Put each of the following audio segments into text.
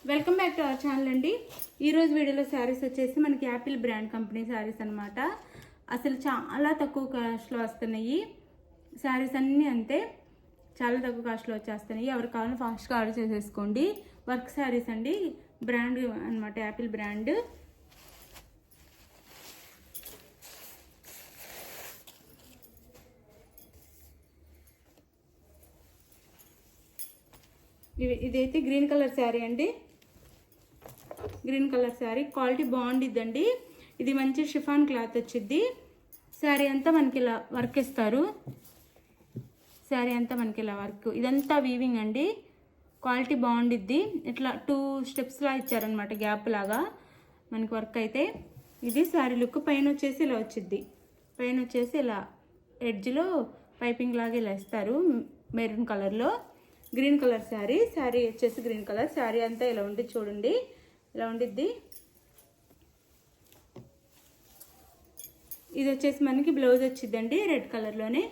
Welcome back to our channel అండి. ఈరోజు వీడియోలో శారీస్ వచ్చేసి మనకి యాపిల్ బ్రాండ్ కంపెనీ శారీస్ అనమాట. అసలు చాలా తక్కువ కాస్ట్లో వస్తున్నాయి శారీస్ అన్నీ, అంతే చాలా తక్కువ కాస్ట్లో వచ్చేస్తున్నాయి. ఎవరికి కావాలని ఫాస్ట్గా ఆర్డర్ చేసేసుకోండి. వర్క్ శారీస్ అండి, బ్రాండ్ అనమాట, యాపిల్ బ్రాండ్. ఇదైతే గ్రీన్ కలర్ శారీ అండి, గ్రీన్ కలర్ శారీ. క్వాలిటీ బాగుండిద్దండి. ఇది మంచి షిఫాన్ క్లాత్ వచ్చింది. శారీ అంతా మనకి ఇలా వర్క్ ఇస్తారు. శారీ అంతా మనకి ఇలా వర్క్, ఇదంతా వీవింగ్ అండి. క్వాలిటీ బాగుండిద్ది. ఇట్లా 2 స్టెప్స్లా ఇచ్చారనమాట, గ్యాప్ లాగా మనకి వర్క్ అయితే. ఇది శారీ లుక్. పైన వచ్చేసి ఇలా వచ్చిద్ది, పైన వచ్చేసి ఇలా ఎడ్జ్లో పైపింగ్ లాగా ఇలా ఇస్తారు మెరూన్ కలర్లో. గ్రీన్ కలర్ శారీ, శారీ వచ్చేసి గ్రీన్ కలర్. శారీ అంతా ఇలా ఉండి చూడండి, ఇలా ఉండిద్ది. ఇది వచ్చేసి మనకి బ్లౌజ్ వచ్చిద్దండి, రెడ్ కలర్లోనే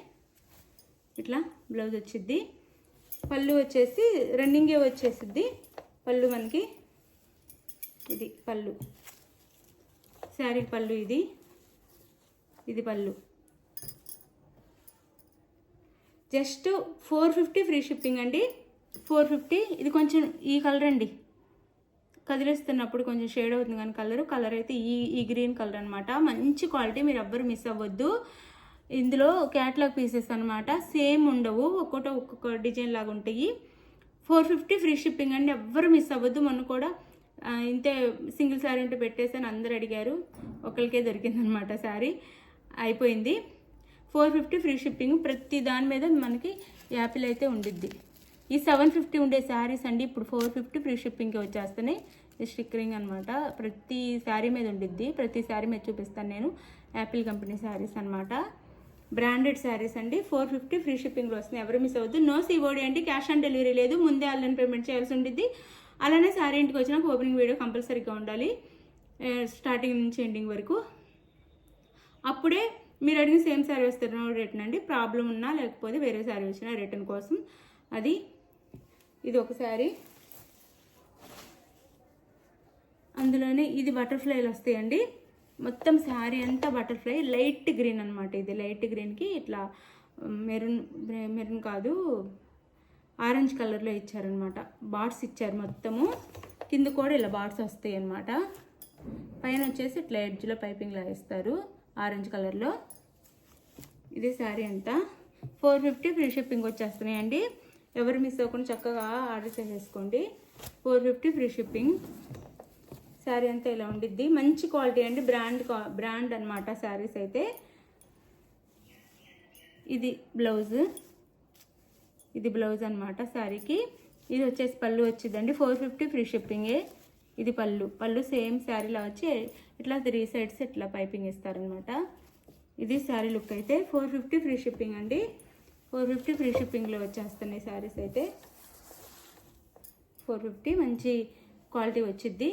ఇట్లా బ్లౌజ్ వచ్చిద్ది. పళ్ళు వచ్చేసి రన్నింగే వచ్చేసిద్ది పళ్ళు మనకి. ఇది పళ్ళు, శారీ పళ్ళు. ఇది పళ్ళు. జస్ట్ 450 ఫ్రీ షిప్పింగ్ అండి, 450. ఇది కొంచెం ఈ కలర్ అండి, కదిలిస్తున్నప్పుడు కొంచెం షేడ్ అవుతుంది కానీ కలర్ అయితే ఈ గ్రీన్ కలర్ అనమాట. మంచి క్వాలిటీ, మీరు ఎవ్వరు మిస్ అవ్వద్దు. ఇందులో క్యాట్లాగ్ పీసెస్ అనమాట, సేమ్ ఉండవు, ఒక్కొక్క డిజైన్ లాగా ఉంటాయి. 450 ఫ్రీ షిప్పింగ్ అండి, ఎవ్వరు మిస్ అవ్వద్దు. మొన్న కూడా ఇంతే సింగిల్ శారీ ఉంటే పెట్టేసాను, అందరు అడిగారు, ఒకరికే దొరికిందనమాట శారీ, అయిపోయింది. 450 ఫ్రీ షిప్పింగ్. ప్రతి దాని మీద మనకి యాపిల్ అయితే ఉండిద్ది. ఈ 750 ఉండే శారీస్ అండి ఇప్పుడు 450 ఫ్రీ షిప్పింగ్కి వచ్చేస్తున్నాయి. ఇది స్టిక్కరింగ్ అనమాట, ప్రతి శారీ మీద ఉండిద్ది. ప్రతి శారీ మీద చూపిస్తాను నేను. యాపిల్ కంపెనీ శారీస్ అనమాట, బ్రాండెడ్ శారీస్ అండి. 450 ఫ్రీ షిప్పింగ్లో వస్తున్నాయి, ఎవరు మిస్ అవ్వద్దు. నో సిఓడి అండి, క్యాష్ ఆన్ డెలివరీ లేదు, ముందే ఆన్లైన్ పేమెంట్ చేయాల్సి ఉండిద్ది. అలానే శారీ ఇంటికి వచ్చినాక ఓపెనింగ్ వీడియో కంపల్సరీగా ఉండాలి, స్టార్టింగ్ నుంచి ఎండింగ్ వరకు. అప్పుడే మీరు అడిగిన సేమ్ శారీ వస్తున్న రిటర్న్ అండి. ప్రాబ్లం ఉన్నా లేకపోతే వేరే శారీ వచ్చినా రిటర్న్ కోసం. అది ఇది ఒక శారీ, అందులోనే ఇది బటర్ఫ్లైలు వస్తాయండి. మొత్తం శారీ అంతా బటర్ఫ్లై, లైట్ గ్రీన్ అనమాట. ఇది లైట్ గ్రీన్కి ఇట్లా మెరూన్ కాదు, ఆరెంజ్ కలర్లో ఇచ్చారనమాట. బార్డ్స్ ఇచ్చారు మొత్తము, కింద కూడా ఇలా బార్డ్స్ వస్తాయి అనమాట. పైన వచ్చేసి ఇట్లా ఎడ్జ్లో పైపింగ్ లాగా ఇస్తారు ఆరెంజ్ కలర్లో. ఇది శారీ అంతా 450 ఫ్రీ షిప్పింగ్ వచ్చేస్తున్నాయి అండి. ఎవరు మిస్ అవ్వకుండా చక్కగా ఆర్డర్ చేసేసుకోండి. 450 ఫ్రీ షిప్పింగ్. శారీ అంతా ఇలా ఉండిద్ది, మంచి క్వాలిటీ అండి, బ్రాండ్ అనమాట శారీస్ అయితే. ఇది బ్లౌజ్ అనమాట శారీకి. ఇది వచ్చేసి పళ్ళు వచ్చిందండి, 450 ఫ్రీ షిప్పింగే. ఇది పళ్ళు సేమ్ శారీలో వచ్చి ఇట్లా 3 సైడ్స్ ఇట్లా పైపింగ్ ఇస్తారనమాట. ఇది శారీ లుక్ అయితే. 450 ఫ్రీ షిప్పింగ్ అండి, 450 ఫ్రీ షిప్పింగ్లో వచ్చేస్తున్నాయి శారీస్ అయితే. 450 మంచి క్వాలిటీ వచ్చిద్ది.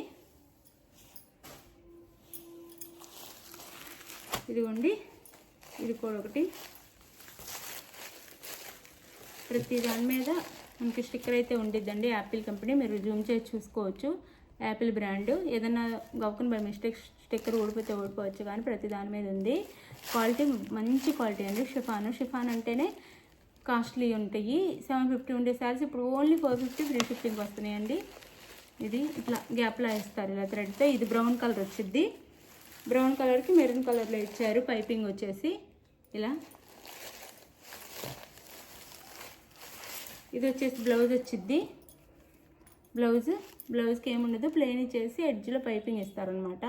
ఇదిగోండి, ఇది కూడా ఒకటి. ప్రతి దాని మీద మనకి స్టిక్కర్ అయితే ఉండిద్దండి, యాపిల్ కంపెనీ. మీరు జూమ్ చేసి చూసుకోవచ్చు, యాపిల్ బ్రాండ్. ఏదైనా గవ్వకుని బై మిస్టేక్ స్టిక్కర్ ఊడిపోతే ఊడిపోవచ్చు, కానీ ప్రతి దాని మీద ఉంది. క్వాలిటీ మంచి క్వాలిటీ అండి. షిఫాన్ అంటేనే కాస్ట్లీ ఉంటాయి. 750 ఉండే శారీస్ ఇప్పుడు ఓన్లీ 450 ఫ్రీ షిప్పింగ్ వస్తున్నాయండి. ఇది ఇట్లా గ్యాప్లా ఇస్తారు ఇలా థ్రెడ్తో. ఇది బ్రౌన్ కలర్ వచ్చింది, బ్రౌన్ కలర్కి మెరూన్ కలర్లో ఇచ్చారు పైపింగ్ వచ్చేసి ఇలా. ఇది వచ్చేసి బ్లౌజ్ వచ్చింది. బ్లౌజ్కి ఏముండదు, ప్లెయిన్ ఇచ్చేసి ఎడ్జ్లో పైపింగ్ ఇస్తారనమాట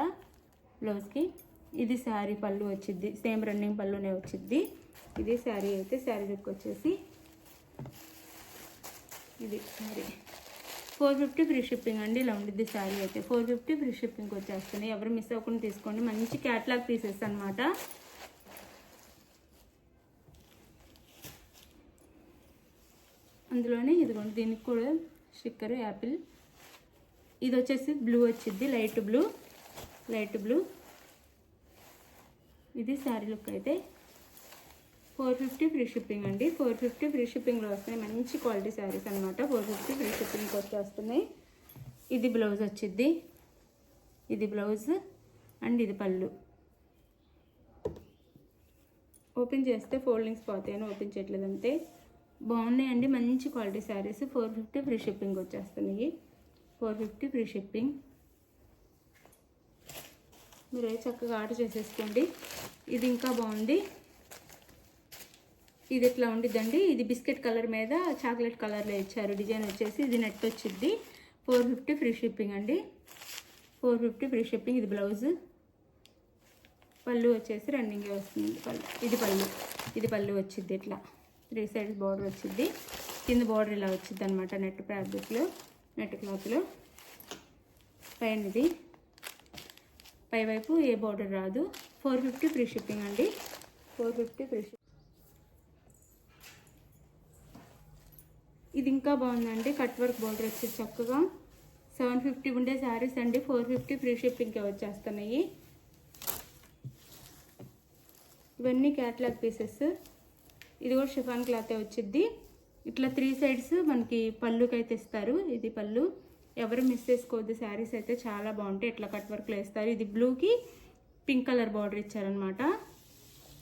బ్లౌజ్కి. ఇది శారీ పళ్ళు వచ్చింది, సేమ్ రన్నింగ్ పళ్ళునే వచ్చింది. ఇది శారీ అయితే. శారీ లుక్ వచ్చేసి ఇది శారీ. 450 ఫ్రీ షిప్పింగ్ అండి, ఇలా ఉండిద్ది శారీ అయితే. 450 ఫ్రీ షిప్పింగ్ వచ్చేస్తున్నాయి, ఎవరు మిస్ అవ్వకుండా తీసుకోండి. మంచి క్యాట్లాగ్ పీసెస్ అనమాట. అందులోనే ఇదిగోండి, దీనికి కూడా స్టిక్కర్ యాపిల్. ఇది వచ్చేసి బ్లూ వచ్చింది, లైట్ బ్లూ. ఇది శారీ లుక్ అయితే. 450 ఫ్రీ షిప్పింగ్ అండి, 450 ఫ్రీ షిప్పింగ్లో వస్తున్నాయి. మంచి క్వాలిటీ శారీస్ అనమాట, 450 ఫ్రీ షిప్పింగ్కి వచ్చేస్తున్నాయి. ఇది బ్లౌజ్ వచ్చిద్ది, ఇది బ్లౌజ్ అండ్ ఇది పళ్ళు. ఓపెన్ చేస్తే ఫోల్డింగ్స్ పోతాయని ఓపెన్ చేయట్లేదు అంతే. బాగున్నాయండి, మంచి క్వాలిటీ శారీస్. 450 ఫ్రీ షిప్పింగ్ వచ్చేస్తున్నాయి. 450 ఫ్రీ షిప్పింగ్. మీరు చక్కగా ఆర్డర్ చేసేసుకోండి. ఇది ఇంకా బాగుంది. ఇది ఇట్లా ఉండిద్దండి. ఇది బిస్కెట్ కలర్ మీద చాక్లెట్ కలర్లో ఇచ్చారు డిజైన్ వచ్చేసి. ఇది నెట్ వచ్చిద్ది. 450 ఫ్రీ షిప్పింగ్ అండి. 450 ఫ్రీ షిప్పింగ్. ఇది బ్లౌజ్. పళ్ళు వచ్చేసి రన్నింగే వస్తుంది. ఇది పళ్ళు వచ్చిద్ది. ఇట్లా 3 సైడ్స్ బార్డర్ వచ్చిద్ది. కింద బార్డర్ ఇలా వచ్చిద్ది అనమాట, నెట్ ఫ్యాబ్రిక్లో, నెట్ క్లాత్లో. పైన ఇది పై వైపు ఏ బార్డర్ రాదు. 450 ఫ్రీ షిప్పింగ్ అండి. 450 ఫ్రీ షిప్పింగ్. ఇది ఇంకా బాగుందండి, కట్ వర్క్ బార్డర్ వచ్చి చక్కగా 750 ఉండే శారీస్ అండి 450 ఫ్రీ షిప్పింగ్కే వచ్చేస్తున్నాయి. ఇవన్నీ క్యాట్లాగ్ పీసెస్. ఇది కూడా షిఫాన్ క్లాతే వచ్చిద్ది. ఇట్లా 3 సైడ్స్ మనకి పళ్ళుకైతే ఇస్తారు. ఇది పళ్ళు. ఎవరు మిస్ చేసుకోవద్దు, శారీస్ అయితే చాలా బాగుంటాయి. ఇట్లా కట్ వర్క్లో ఇస్తారు. ఇది బ్లూకి పింక్ కలర్ బార్డర్ ఇచ్చారనమాట.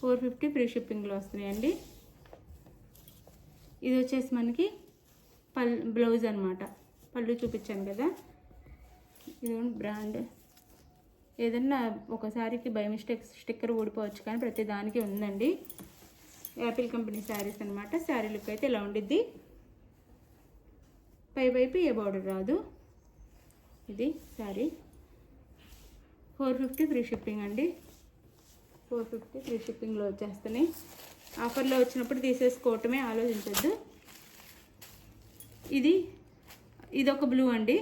450 ఫ్రీ షిప్పింగ్లో వస్తున్నాయండి. ఇది వచ్చేసి మనకి బ్లౌజ్ అనమాట. పళ్ళు చూపించాను కదా. ఇది బ్రాండ్. ఏదన్నా ఒకసారికి బై మిస్టేక్ స్టిక్కర్ ఊడిపోవచ్చు, కానీ ప్రతి దానికి ఉందండి. యాపిల్ కంపెనీ శారీస్ అనమాట. శారీ లుక్ అయితే ఇలా ఉండిద్ది. పై వైపు ఏ బార్డర్ రాదు. ఇది శారీ. 450 ఫ్రీ షిప్పింగ్ అండి. 450 ఫ్రీ షిప్పింగ్లో వచ్చేస్తున్నాయి. ఆఫర్లో వచ్చినప్పుడు తీసేసుకోవటమే, ఆలోచించద్దు. ఇది ఒక బ్లూ అండి.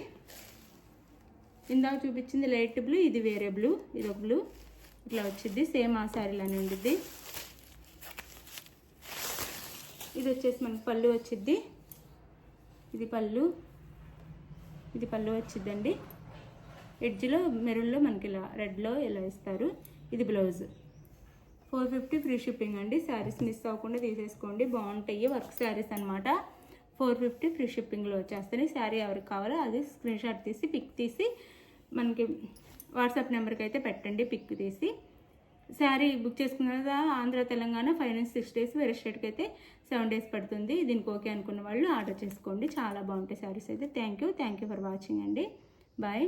ఇందాక చూపించింది లైట్ బ్లూ, ఇది వేరే బ్లూ. ఇది ఒక బ్లూ ఇట్లా వచ్చింది. సేమ్ ఆ శారీలోనే ఉండిద్ది. ఇది వచ్చేసి మనకి పళ్ళు వచ్చిద్ది. ఇది పళ్ళు వచ్చిద్దండి. ఎడ్జ్లో మెరూన్లో మనకి ఇలా రెడ్లో ఇలా ఇస్తారు. ఇది బ్లౌజ్. 450 ఫ్రీ షిప్పింగ్ అండి. శారీస్ మిస్ అవ్వకుండా తీసేసుకోండి, బాగుంటాయి. వర్క్ శారీస్ అనమాట. 450 ఫ్రీ షిప్పింగ్లో వచ్చేస్తాయి. శారీ ఎవరికి కావాలో అది స్క్రీన్ షాట్ తీసి పిక్ తీసి మనకి వాట్సాప్ నెంబర్కి అయితే పెట్టండి. పిక్ తీసి శారీ బుక్ చేసుకున్న తర్వాత ఆంధ్ర తెలంగాణ 5 నుంచి 6 డేస్, వేరే స్టేట్కి అయితే 7 డేస్ పడుతుంది. దీనికి ఓకే అనుకున్న వాళ్ళు ఆర్డర్ చేసుకోండి. చాలా బాగుంటాయి శారీస్ అయితే. థ్యాంక్ యూ ఫర్ వాచింగ్ అండి. బాయ్.